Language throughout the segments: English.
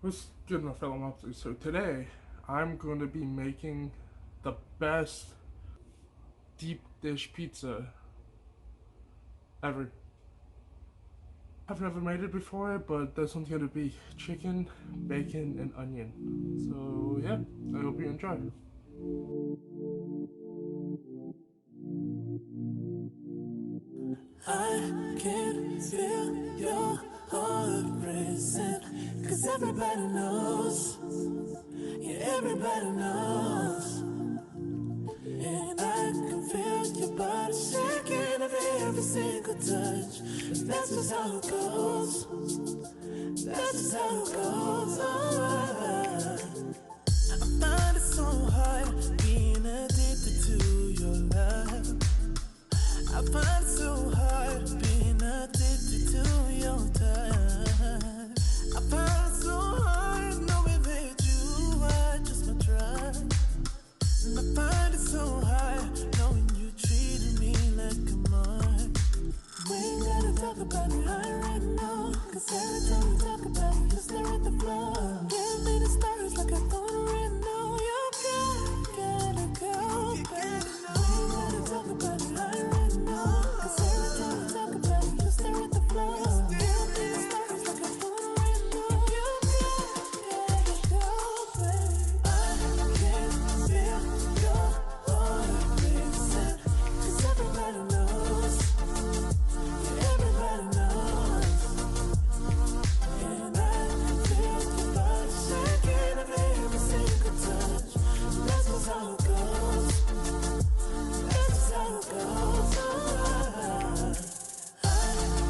What's good enough, fellow mobsters? So today, I'm going to be making the best deep dish pizza ever. I've never made it before, but this one's going to be chicken, bacon, and onion. So yeah, I hope you enjoy. I can feel your heart racing, 'cause everybody knows, yeah, everybody knows. And I can feel your body shaking of every single touch. And that's just how it goes, that's just how it goes. Oh, I find it so hard being addicted to your love. I find it so hard being addicted to your touch. I find it so hard knowing that you are just my drug. And I find it so hard knowing you treated me like a mark. We ain't gotta talk about it right now, 'cause every time we talk about it, you stare at the floor. Give me the stars like I thought right now. You gotta go, baby. We ain't gotta talk about it right now, 'cause every time we talk about it, you stare at the floor. Give me the stars like I thought right now. You gotta go, baby. I can feel your heart racing, 'cause everybody knows. Everybody knows, and I can feel your body shaking of every single touch. That's just how it goes, that's just how it goes. I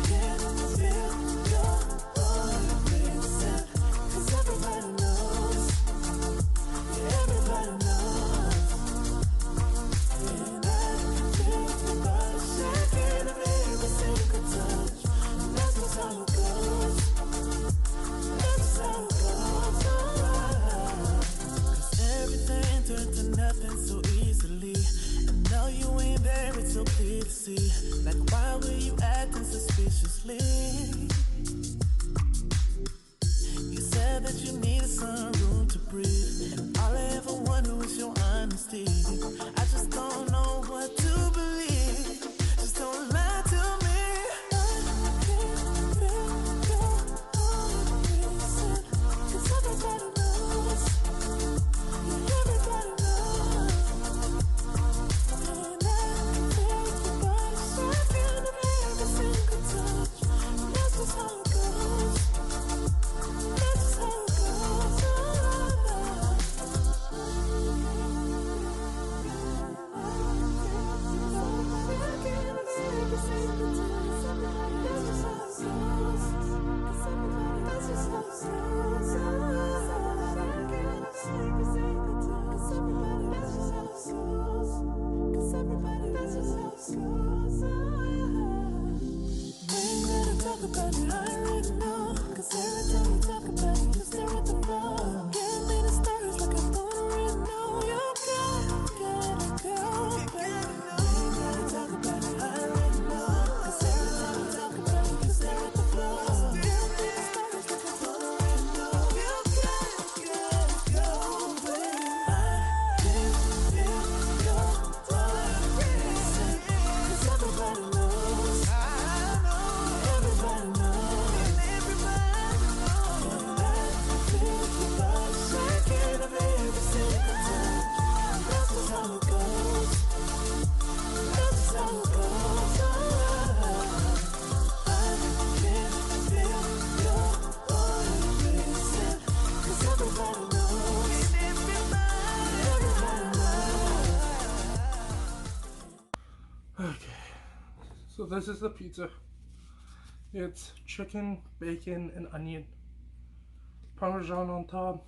can feel your heart racing, 'cause everybody knows, everybody knows. And I can feel your body shaking of every single touch. That's just how it goes, that's just how it goes. 'Cause everything turned to nothing so easily, and now you ain't there, it's so clear to see. Like, why were you acting suspiciously? You said that you needed some room to breathe, and all I ever wanted was your honesty. I just don't know what to believe, just don't lie to me. I can feel your heart racing, 'cause everybody knows, yeah, everybody knows. And I can feel your body shaking of every single touch. That's just how it goes, that's just how it goes. Talk about it right now, 'cause every time we talk about it, you stare at the floor. Give me the stars like I thought right now. You gotta go, baby. We ain't gotta talk about it right now, 'cause every time we talk about it, you stare at the floor. Give me the stars like I thought right now. You gotta go, baby. I can feel your heart racing, 'cause everybody knows. Everybody knows, everybody knows. And I can feel your body shaking of every single touch. That's just how it goes, that's just how it goes. I can feel your heart racing, 'cause everybody knows, everybody knows. Okay, so this is the pizza. It's chicken, bacon, and onion. Parmesan on top.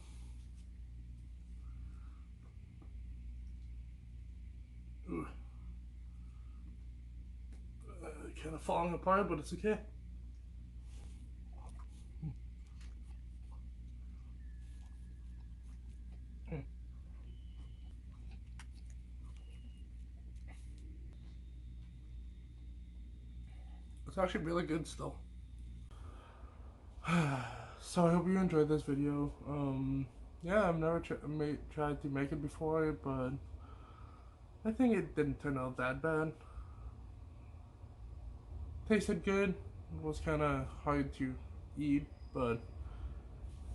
Kind of falling apart, but it's okay. It's actually really good still. So I hope you enjoyed this video. Yeah, I've never tried to make it before, but I think it didn't turn out that bad. Tasted good. It was kind of hard to eat, but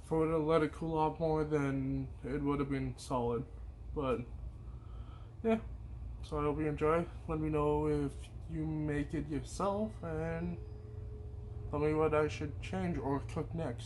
if I would have let it cool off more, then it would have been solid. But yeah, so I hope you enjoy. Let me know if you make it yourself, and tell me what I should change or cook next.